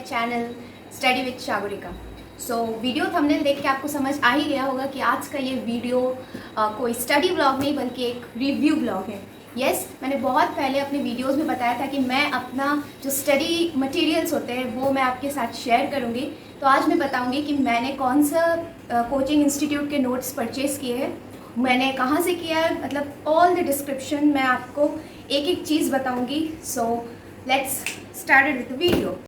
Channel study with Shagorika. So video thumbnail देख के आपको समझ आ ही गया होगा कि आज का ये वीडियो कोई स्टडी ब्लॉग नहीं बल्कि एक रिव्यू ब्लॉग है। यस, मैंने बहुत पहले अपने वीडियोस में बताया था कि मैं अपना जो स्टडी मटेरियल्स होते हैं वो मैं आपके साथ शेयर करूँगी। तो आज मैं बताऊँगी कि मैंने कौन सा कोचिंग इंस्टीट्यूट के नोट्स परचेज़ किए हैं, मैंने कहाँ से किया है, मतलब ऑल द डिस्क्रिप्शन मैं आपको एक एक चीज़ बताऊँगी। So let's started with the video.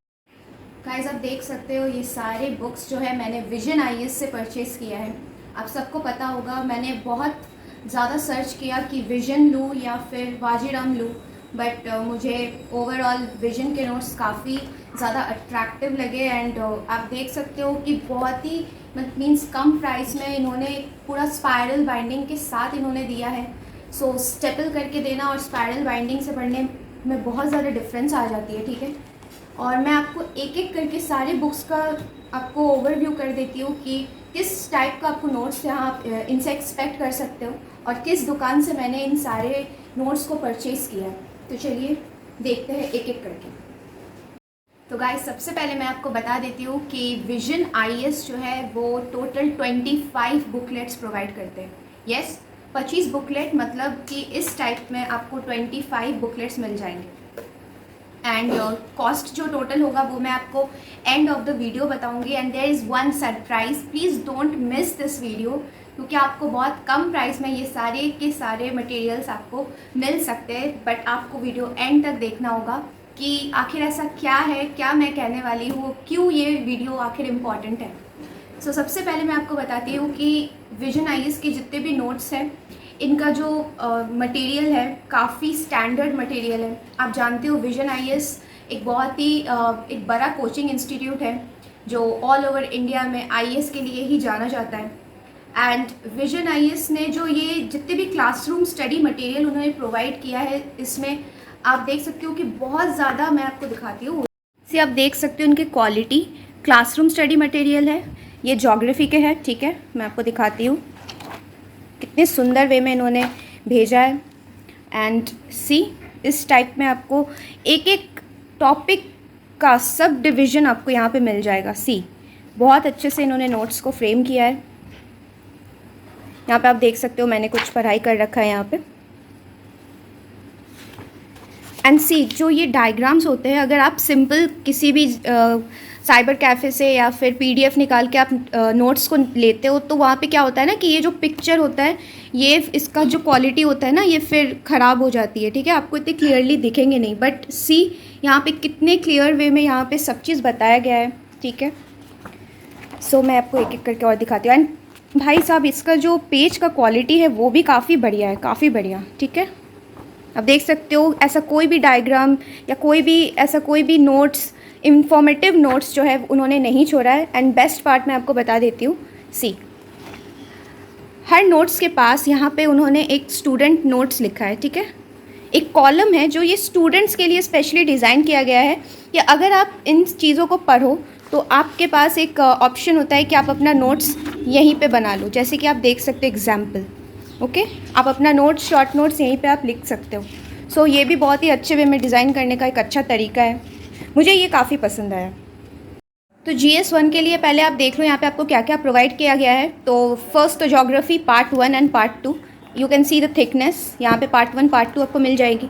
Guys, आप देख सकते हो ये सारे बुक्स जो है मैंने विजन आईएएस से परचेज़ किया है। आप सबको पता होगा मैंने बहुत ज़्यादा सर्च किया कि विजन लूँ या फिर वाजीराम लूँ, बट मुझे ओवरऑल विजन के नोट्स काफ़ी ज़्यादा अट्रैक्टिव लगे। एंड आप देख सकते हो कि बहुत ही मीन्स कम प्राइस में इन्होंने पूरा स्पायरल बाइंडिंग के साथ इन्होंने दिया है। सो स्टेपल करके देना और स्पायरल बाइंडिंग से पढ़ने में बहुत ज़्यादा डिफरेंस आ जाती है, ठीक है। और मैं आपको एक एक करके सारे बुक्स का आपको ओवरव्यू कर देती हूँ कि किस टाइप का आपको नोट्स यहाँ आप इनसे एक्सपेक्ट कर सकते हो और किस दुकान से मैंने इन सारे नोट्स को परचेज़ किया है। तो चलिए देखते हैं एक एक करके। तो गाइस, सबसे पहले मैं आपको बता देती हूँ कि विजन आईएएस जो है वो टोटल 25 बुकलेट्स प्रोवाइड करते हैं। यस, 25 बुकलेट, मतलब कि इस टाइप में आपको 25 बुकलेट्स मिल जाएंगे। एंड कॉस्ट जो टोटल होगा वो मैं आपको एंड ऑफ द वीडियो बताऊंगी। And there is one surprise, please don't miss this video, क्योंकि आपको बहुत कम प्राइस में ये सारे के सारे मटेरियल्स आपको मिल सकते हैं। बट आपको वीडियो एंड तक देखना होगा कि आखिर ऐसा क्या है, क्या मैं कहने वाली हूँ, क्यों ये वीडियो आखिर इम्पॉर्टेंट है। सो सबसे पहले मैं आपको बताती हूँ कि विजन आईएएस के जितने भी नोट्स हैं इनका जो मटेरियल है काफ़ी स्टैंडर्ड मटेरियल है। आप जानते हो विजन आईएएस एक बहुत ही एक बड़ा कोचिंग इंस्टीट्यूट है जो ऑल ओवर इंडिया में आईएएस के लिए ही जाना जाता है। एंड विजन आईएएस ने जो ये जितने भी क्लासरूम स्टडी मटेरियल उन्होंने प्रोवाइड किया है, इसमें आप देख सकते हो कि बहुत ज़्यादा, मैं आपको दिखाती हूँ से आप देख सकते हो इनकी क्वालिटी। क्लासरूम स्टडी मटेरियल है, ये ज्योग्राफी के है, ठीक है। मैं आपको दिखाती हूँ कितने सुंदर वे में इन्होंने भेजा है। एंड सी, इस टाइप में आपको एक एक टॉपिक का सब डिवीज़न आपको यहाँ पे मिल जाएगा। सी, बहुत अच्छे से इन्होंने नोट्स को फ्रेम किया है। यहाँ पे आप देख सकते हो मैंने कुछ पढ़ाई कर रखा है यहाँ पे। एंड सी, जो ये डायग्राम्स होते हैं, अगर आप सिंपल किसी भी साइबर कैफ़े से या फिर पीडीएफ निकाल के आप नोट्स को लेते हो तो वहाँ पे क्या होता है ना कि ये जो पिक्चर होता है, ये इसका जो क्वालिटी होता है ना, ये फिर ख़राब हो जाती है, ठीक है। आपको इतने क्लियरली दिखेंगे नहीं, बट सी यहाँ पे कितने क्लियर वे में यहाँ पे सब चीज़ बताया गया है, ठीक है। सो मैं आपको एक एक करके और दिखाती हूँ। एंड भाई साहब, इसका जो पेज का क्वालिटी है वो भी काफ़ी बढ़िया है, काफ़ी बढ़िया, ठीक है। आप देख सकते हो ऐसा कोई भी डायग्राम या कोई भी ऐसा कोई भी नोट्स, इंफॉर्मेटिव नोट्स जो है उन्होंने नहीं छोड़ा है। एंड बेस्ट पार्ट मैं आपको बता देती हूँ, सी, हर नोट्स के पास यहाँ पे उन्होंने एक स्टूडेंट नोट्स लिखा है, ठीक है। एक कॉलम है जो ये स्टूडेंट्स के लिए स्पेशली डिज़ाइन किया गया है कि अगर आप इन चीज़ों को पढ़ो तो आपके पास एक ऑप्शन होता है कि आप अपना नोट्स यहीं पे बना लो। जैसे कि आप देख सकते हो एग्जाम्पल, ओके, आप अपना नोट्स, शॉर्ट नोट्स यहीं पे आप लिख सकते हो। सो ये भी बहुत ही अच्छे वे में डिज़ाइन करने का एक अच्छा तरीका है, मुझे ये काफ़ी पसंद आया। तो GS1 के लिए पहले आप देख लो यहाँ पे आपको क्या क्या प्रोवाइड किया गया है। तो फर्स्ट तो geography part 1 and part 2, you can see the thickness, यहाँ पे पार्ट 1 पार्ट 2 आपको मिल जाएगी।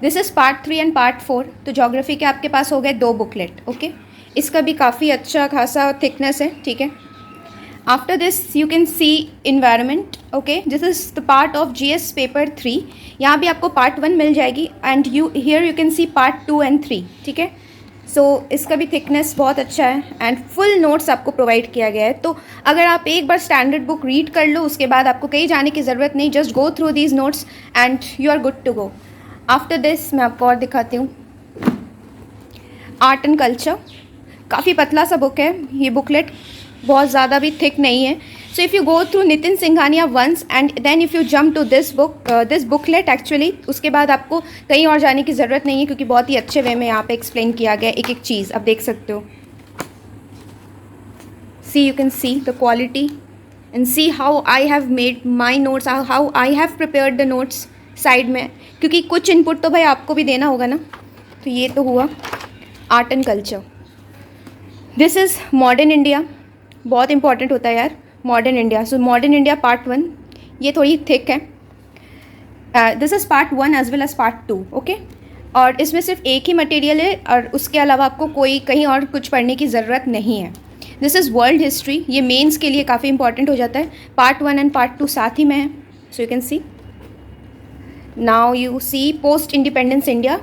This is part 3 and part 4। तो ज्योग्राफी के आपके पास हो गए 2 बुकलेट, ओके। इसका भी काफ़ी अच्छा खासा थिकनेस है, ठीक है। After this you can see environment, okay, this is the part of GS paper 3। यहाँ भी आपको part 1 मिल जाएगी and here you can see part 2 and 3, ठीक है। सो इसका भी थिकनेस बहुत अच्छा है एंड फुल नोट्स आपको प्रोवाइड किया गया है। तो अगर आप एक बार स्टैंडर्ड बुक रीड कर लो उसके बाद आपको कहीं जाने की ज़रूरत नहीं, just go through these notes and you are good to go. After this मैं आपको और दिखाती हूँ आर्ट एंड कल्चर। काफ़ी पतला सा बुक है ये बुकलेट, बहुत ज़्यादा भी थिक नहीं है। So if you go through Nitin Singhania once and then if you jump to this booklet actually, उसके बाद आपको कहीं और जाने की ज़रूरत नहीं है क्योंकि बहुत ही अच्छे वे में यहाँ पे एक्सप्लेन किया गया एक एक चीज़। आप देख सकते हो, see, you can see the quality and see how I have made my notes, how I have prepared the notes side में, क्योंकि कुछ इनपुट तो भाई आपको भी देना होगा ना। तो ये तो हुआ art and culture. This is modern India, बहुत इंपॉर्टेंट होता है यार modern India. So modern India part 1, ये थोड़ी थिक है। This is part 1 as well as part 2, okay. और इसमें सिर्फ एक ही मटेरियल है और उसके अलावा आपको कोई कहीं और कुछ पढ़ने की ज़रूरत नहीं है। दिस इज़ वर्ल्ड हिस्ट्री, ये मेंस के लिए काफ़ी इंपॉर्टेंट हो जाता है। पार्ट 1 एंड पार्ट 2 साथ ही में है। So you can see now, you see post independence India,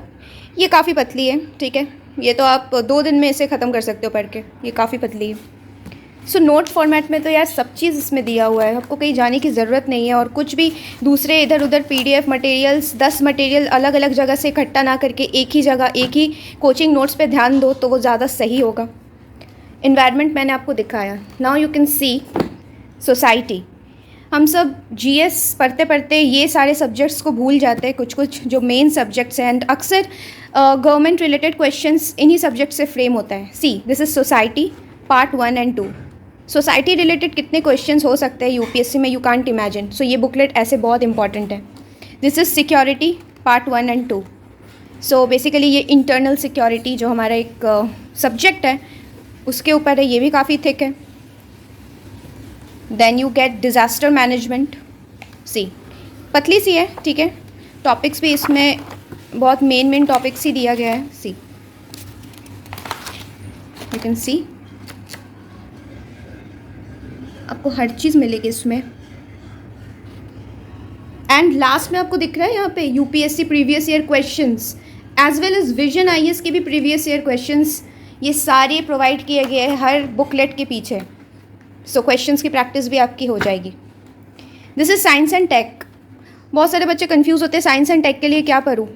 ये काफ़ी पतली है, ठीक है। ये तो आप 2 दिन में इसे ख़त्म कर सकते हो पढ़ के, ये काफ़ी पतली है। सो नोट फॉर्मेट में तो यार सब चीज़ इसमें दिया हुआ है, आपको कहीं जाने की ज़रूरत नहीं है। और कुछ भी दूसरे इधर उधर PDF मटेरियल्स 10 मटेरियल अलग अलग जगह से इकट्ठा ना करके एक ही जगह एक ही कोचिंग नोट्स पे ध्यान दो तो वो ज़्यादा सही होगा। इन्वायरमेंट मैंने आपको दिखाया। Now you can C society. हम सब GS पढ़ते पढ़ते ये सारे सब्जेक्ट्स को भूल जाते हैं, कुछ कुछ जो मेन सब्जेक्ट्स हैं। एंड अक्सर गवर्नमेंट रिलेटेड क्वेश्चंस इन्हीं सब्जेक्ट से फ्रेम होता है। सी this is society part 1 and 2। Society related कितने क्वेश्चंस हो सकते हैं UPSC में, यू कांट इमेजिन। सो ये बुकलेट ऐसे बहुत इंपॉर्टेंट है। This is security part 1 and 2। So basically ये इंटरनल सिक्योरिटी जो हमारा एक सब्जेक्ट है उसके ऊपर है, ये भी काफ़ी थिक है। Then you get disaster management, see पतली सी है, ठीक है। टॉपिक्स भी इसमें बहुत मेन टॉपिक्स ही दिया गया है। सी यू कैन सी आपको हर चीज़ मिलेगी इसमें। एंड लास्ट में आपको दिख रहा है यहाँ पे UPSC previous year questions as well as vision IAS के भी प्रीवियस ईयर क्वेश्चंस, ये सारे प्रोवाइड किए गए हैं हर बुकलेट के पीछे। सो क्वेश्चंस की प्रैक्टिस भी आपकी हो जाएगी। This is science and tech. बहुत सारे बच्चे कंफ्यूज होते हैं साइंस एंड टेक के लिए क्या पढूं।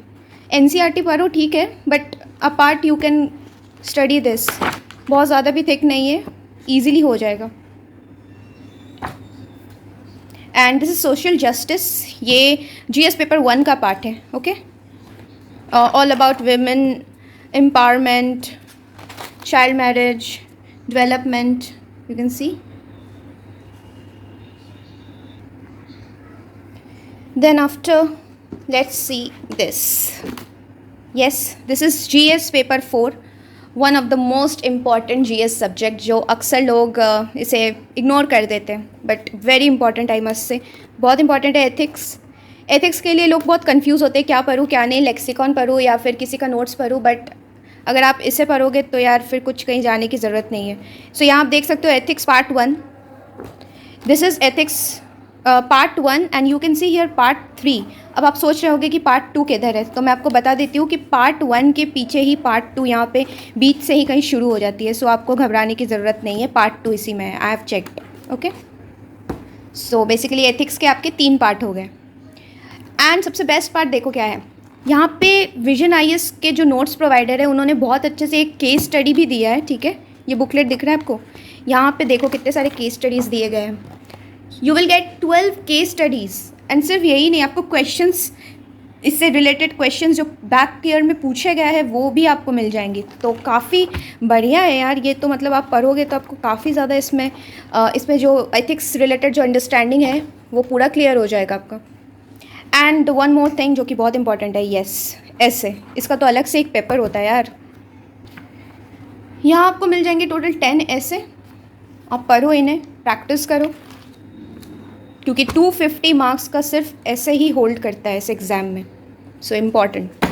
NCERT पढ़ो, ठीक है, but apart you can study this. बहुत ज़्यादा भी थिक नहीं है, ईजिली हो जाएगा। And this is social justice, ये GS पेपर 1 का पार्ट है, okay. All about women empowerment, child marriage, development, you can see. Then after let's see this. yes, this is GS paper 4, one of the most important GS subject जो अक्सर लोग इसे ignore कर देते हैं, but very important I must say. बहुत important है ethics. Ethics के लिए लोग बहुत कंफ्यूज होते हैं क्या पढूं क्या नहीं, लेक्सिकॉन पढूं या फिर किसी का नोट्स पढूं। बट अगर आप इसे पढ़ोगे तो यार फिर कुछ कहीं जाने की ज़रूरत नहीं है। सो यहाँ आप देख सकते हो ethics part 1, this is ethics part 1 and you can see here part 3। अब आप सोच रहे होगे कि पार्ट 2 किधर है, तो मैं आपको बता देती हूँ कि पार्ट 1 के पीछे ही पार्ट 2 यहाँ पे बीच से ही कहीं शुरू हो जाती है। सो आपको घबराने की ज़रूरत नहीं है, पार्ट 2 इसी में है। I have checked, okay. So basically ethics के आपके 3 पार्ट हो गए। एंड सबसे बेस्ट पार्ट देखो क्या है, यहाँ पे विजन IAS के जो नोट्स प्रोवाइडर है उन्होंने बहुत अच्छे से एक केस स्टडी भी दिया है, ठीक है। ये बुकलेट दिख रहा है आपको, यहाँ पे देखो कितने सारे केस स्टडीज़ दिए गए हैं। You will gate 12 case studies. And सिर्फ यही नहीं, आपको क्वेश्चंस, इससे रिलेटेड क्वेश्चंस जो बैक ईयर में पूछे गए हैं वो भी आपको मिल जाएंगे। तो काफ़ी बढ़िया है यार ये तो। मतलब आप पढ़ोगे तो आपको काफ़ी ज़्यादा इसमें जो एथिक्स रिलेटेड जो अंडरस्टैंडिंग है वो पूरा क्लियर हो जाएगा आपका। एंड वन मोर थिंग जो कि बहुत इंपॉर्टेंट है, येस, ऐसे इसका तो अलग से एक पेपर होता है यार। यहाँ आपको मिल जाएंगे टोटल 10 ऐसे। आप पढ़ो इन्हें, प्रैक्टिस करो, क्योंकि 250 मार्क्स का सिर्फ ऐसे ही होल्ड करता है इस एग्ज़ाम में। So important.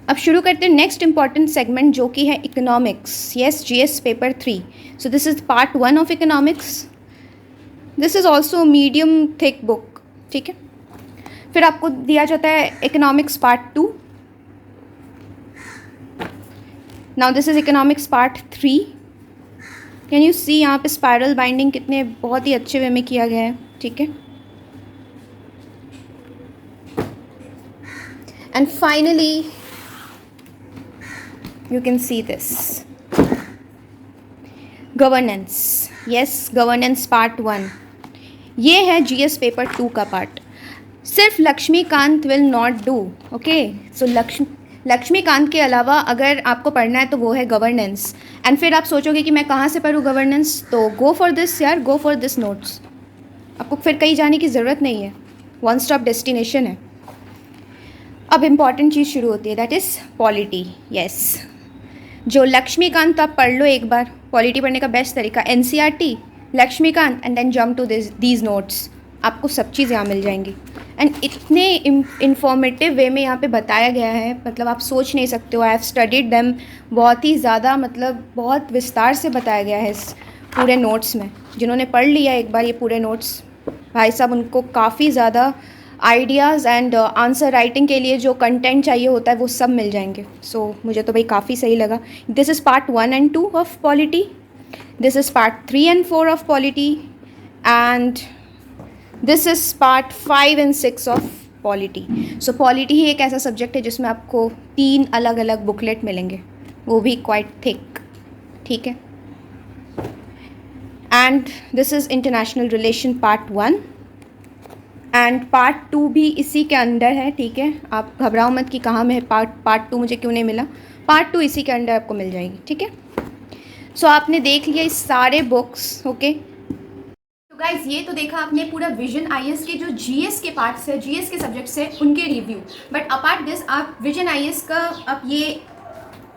अब शुरू करते हैं नेक्स्ट इम्पॉर्टेंट सेगमेंट जो कि है economics. Yes, GS paper 3। So this is part 1 of economics. This is also medium thick book, ठीक है। फिर आपको दिया जाता है economics part 2। Now this is economics part 3। Can you see यहाँ पे स्पायरल बाइंडिंग कितने बहुत ही अच्छे वे में किया गया है, ठीक है। And finally you can see this governance. Yes, governance part 1, ये है GS पेपर 2 का पार्ट। सिर्फ Laxmikanth will not do, okay. So Laxmikanth के अलावा अगर आपको पढ़ना है तो वो है गवर्नेंस। एंड फिर आप सोचोगे कि मैं कहाँ से पढूँ गवर्नेंस, तो गो फॉर दिस यार, गो फॉर दिस नोट्स। आपको फिर कहीं जाने की ज़रूरत नहीं है, वन स्टॉप डेस्टिनेशन है। अब इम्पॉर्टेंट चीज़ शुरू होती है, दैट इज़ पॉलिटी। येस, जो लक्ष्मीकांत, तो आप पढ़ लो एक बार, पॉलिटी पढ़ने का बेस्ट तरीका NCERT, Lakshmikant and then jump to these notes, आपको सब चीज़ यहाँ मिल जाएंगी। एंड इतने इंफॉर्मेटिव वे में यहाँ पे बताया गया है, मतलब आप सोच नहीं सकते हो। आई हैव स्टडीड देम, बहुत ही ज़्यादा, मतलब बहुत विस्तार से बताया गया है इस पूरे नोट्स में। जिन्होंने पढ़ लिया एक बार ये पूरे नोट्स, भाई साहब उनको काफ़ी ज़्यादा आइडियाज़ एंड आंसर राइटिंग के लिए जो कंटेंट चाहिए होता है वो सब मिल जाएंगे। सो मुझे तो भाई काफ़ी सही लगा। This is part 1 and 2 of polity, this is part 3 and 4 of polity, and this is part 5 and 6 of polity. So polity ही एक ऐसा सब्जेक्ट है जिसमें आपको 3 अलग अलग बुकलेट मिलेंगे, वो भी क्वाइट थिक, ठीक है। And this is international relation part 1 and part 2 भी इसी के अंडर है, ठीक है। आप घबराओ मत कि कहाँ में है पार्ट 2 मुझे क्यों नहीं मिला, पार्ट 2 इसी के अंडर आपको मिल जाएगी, ठीक है। सो आपने देख लिया इस सारे बुक्स, ओके। तो गाइज ये तो देखा आपने पूरा विजन आईएएस के जो जीएस के पार्ट्स है, जीएस के सब्जेक्ट्स है उनके रिव्यू। बट अपार्ट दिस आप विजन आईएएस का अब ये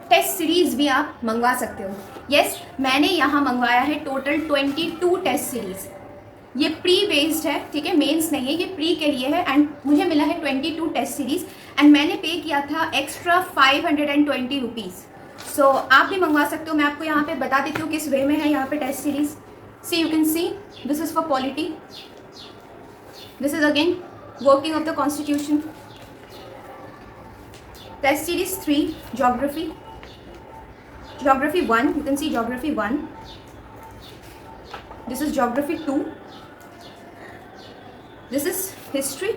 टेस्ट सीरीज़ भी आप मंगवा सकते हो। यस, मैंने यहाँ मंगवाया है टोटल 22 टेस्ट सीरीज़। ये प्री बेस्ड है, ठीक है, मेंस नहीं है, ये प्री के लिए है। एंड मुझे मिला है 22 टेस्ट सीरीज़ एंड मैंने पे किया था एक्स्ट्रा 520 रुपीज़। सो आप भी मंगवा सकते हो। मैं आपको यहाँ पे बता देती हूँ किस वे में है यहाँ पे test series. See you can see this is for polity, this is again working of the constitution. Test series 3 geography, Geography 1, you can see Geography 1. This is Geography 2. This is History.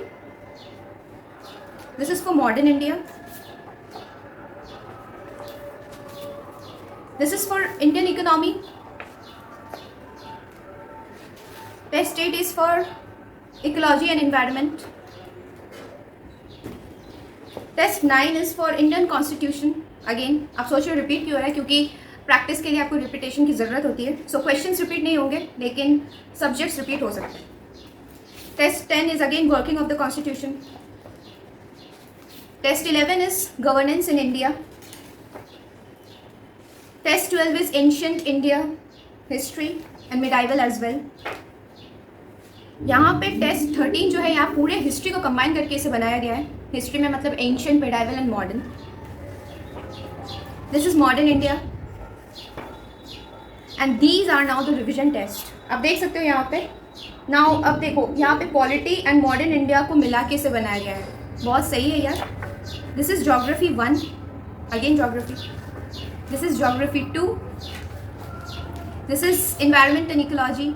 This is for Modern India. This is for Indian Economy. Test 8 is for Ecology and Environment. Test 9 is for Indian Constitution. Again आप सोच रहे हो repeat क्यों हो रहा है, क्योंकि practice के लिए आपको रिपीटेशन की ज़रूरत होती है। सो क्वेश्चंस रिपीट नहीं होंगे लेकिन सब्जेक्ट्स रिपीट हो सकते हैं। Test 10 is again working of the constitution. Test 11 is governance in India. Test 12 is ancient India history and medieval as well. यहाँ पे टेस्ट 13 जो है यहाँ पूरे हिस्ट्री को कंबाइन करके इसे बनाया गया है। हिस्ट्री में मतलब ancient, medieval and modern. This is modern India and these are now the revision test. अब देख सकते हो यहाँ पे नाउ, अब देखो यहाँ पे पॉलिटी एंड मॉडर्न इंडिया को मिला के इसे बनाया गया है। बहुत सही है यार। This is geography 1, again geography. This is geography 2, this is environment and ecology,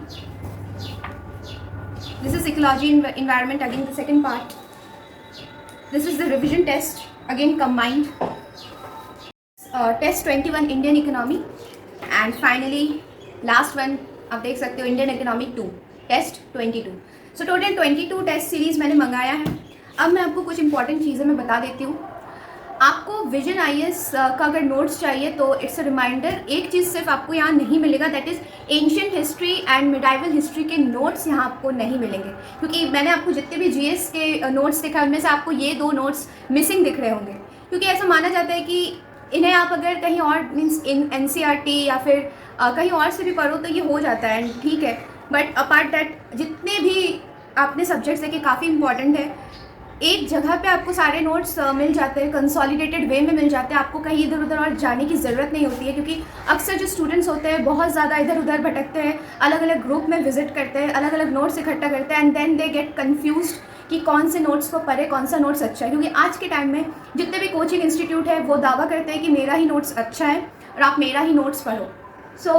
this is ecology environment, again the second part. This is the revision test, again combined. Test 21 Indian economy and finally last one आप देख सकते हो Indian economy 2 test 22। So total 22 test series मैंने मंगाया है। अब मैं आपको कुछ इंपॉर्टेंट चीज़ें मैं बता देती हूँ। आपको विजन आईएएस का अगर नोट्स चाहिए तो इट्स अ रिमाइंडर, एक चीज़ सिर्फ आपको यहाँ नहीं मिलेगा, that is ancient history and medieval history के नोट्स यहाँ आपको नहीं मिलेंगे। क्योंकि मैंने आपको जितने भी जीएस के नोट्स दिखाए उनमें से आपको ये 2 नोट्स मिसिंग दिख रहे होंगे। क्योंकि ऐसा माना जाता है कि इन्हें आप अगर कहीं और मीन्स इन एनसीईआरटी या फिर कहीं और से भी पढ़ो तो ये हो जाता है, ठीक है। बट अपार्ट दैट जितने भी आपने सब्जेक्ट्स देखे काफ़ी इंपॉर्टेंट है। एक जगह पे आपको सारे नोट्स मिल जाते हैं, कंसोलिडेटेड वे में मिल जाते हैं। आपको कहीं इधर उधर और जाने की ज़रूरत नहीं होती है, क्योंकि अक्सर जो स्टूडेंट्स होते हैं बहुत ज़्यादा इधर उधर भटकते हैं, अलग अलग ग्रुप में विजिट करते हैं, अलग अलग नोट्स इकट्ठा करते हैं and then they get confused कि कौन से नोट्स को पढ़े, कौन सा नोट्स अच्छा है। क्योंकि आज के टाइम में जितने भी कोचिंग इंस्टीट्यूट है वो दावा करते हैं कि मेरा ही नोट्स अच्छा है और आप मेरा ही नोट्स पढ़ो। सो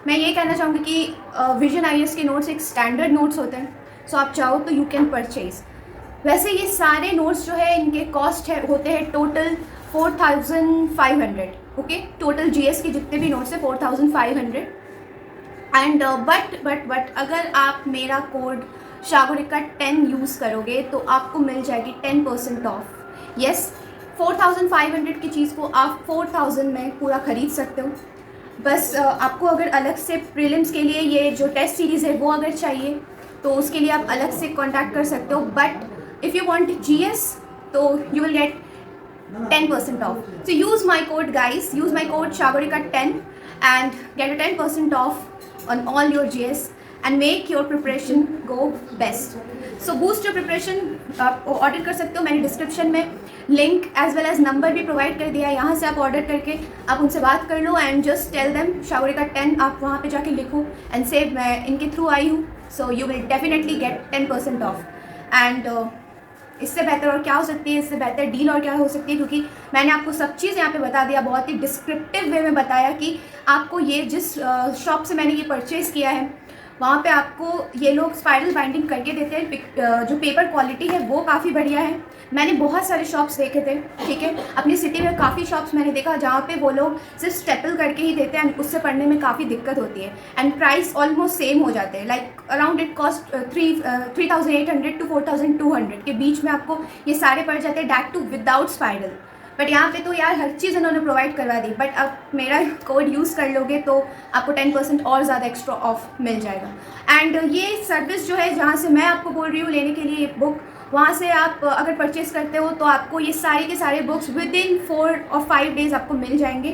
मैं ये कहना चाहूँगी कि विजन आईएएस के नोट्स एक स्टैंडर्ड नोट्स होते हैं। सो आप चाहो तो यू कैन परचेज। वैसे ये सारे नोट्स जो है इनके कॉस्ट है होते हैं टोटल 4500, ओके। टोटल जीएस के जितने भी नोट्स है 4500 एंड बट अगर आप मेरा कोड शागोरिका 10 यूज़ करोगे तो आपको मिल जाएगी 10% ऑफ। यस, 4500 की चीज़ को आप 4000 में पूरा ख़रीद सकते हो। बस आपको अगर अलग से प्रीलिम्स के लिए ये जो टेस्ट सीरीज़ है वो अगर चाहिए तो उसके लिए आप अलग से कांटेक्ट कर सकते हो। But if you want GS तो you will get 10% off. So use my code, guys. Use my code Shagorika10 and get a 10% off on all your GS and make your preparation go best. So boost your preparation. आप order कर सकते हो, मैंने description में link as well as number भी provide कर दिया है. यहाँ से आप ऑर्डर करके आप उनसे बात कर लो and just tell them Shagorika10. आप वहाँ पे जाके लिखो एंड से मैं इनके थ्रू आई हूँ, so you will definitely get 10% of. And इससे बेहतर और क्या हो सकती है, इससे बेहतर डील और क्या हो सकती है, क्योंकि मैंने आपको सब चीज़ यहाँ पे बता दिया, बहुत ही डिस्क्रिप्टिव वे में बताया कि आपको ये जिस शॉप से मैंने ये परचेज़ किया है वहाँ पे आपको ये लोग स्पाइरल बाइंडिंग करके देते हैं. जो पेपर क्वालिटी है वो काफ़ी बढ़िया है. मैंने बहुत सारे शॉप्स देखे थे, ठीक है, अपनी सिटी में काफ़ी शॉप्स मैंने देखा जहाँ पे वो लोग सिर्फ स्टेपल करके ही देते हैं एंड उससे पढ़ने में काफ़ी दिक्कत होती है एंड प्राइस ऑलमोस्ट सेम हो जाते हैं. Like around it cost 3,800 to 4,200 के बीच में आपको ये सारे पड़ जाते हैं, that too without spiral. But यहाँ पे तो यार हर चीज़ उन्होंने प्रोवाइड करवा दी. बट अब मेरा कोड यूज़ कर लोगे तो आपको 10% और ज़्यादा एक्स्ट्रा ऑफ मिल जाएगा. एंड ये सर्विस जो है जहाँ से मैं आपको बोल रही हूँ लेने के लिए बुक, वहाँ से आप अगर परचेज़ करते हो तो आपको ये सारे के सारे बुक्स विद इन 4 और 5 डेज़ आपको मिल जाएंगे.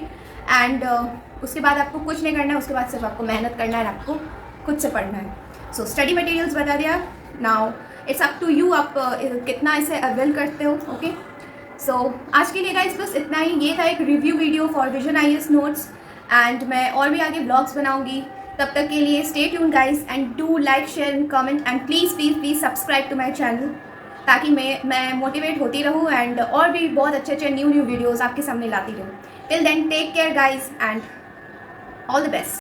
एंड उसके बाद आपको कुछ नहीं करना है, उसके बाद सिर्फ आपको मेहनत करना है, आपको खुद से पढ़ना है. सो स्टडी मटेरियल्स बता दिया. Now it's up to you, आप कितना इसे अवेल करते हो. ओके, सो आज के लिए गाइस बस इतना ही. ये था एक review video for vision IAS notes and मैं और भी आगे ब्लॉग्स बनाऊंगी. तब तक के लिए stay tune guys and do like, share and comment and please subscribe to my channel, ताकि मैं मोटिवेट होती रहूँ एंड और भी बहुत अच्छे न्यू वीडियोज़ आपके सामने लाती रहूँ. Till then take care guys and all the best.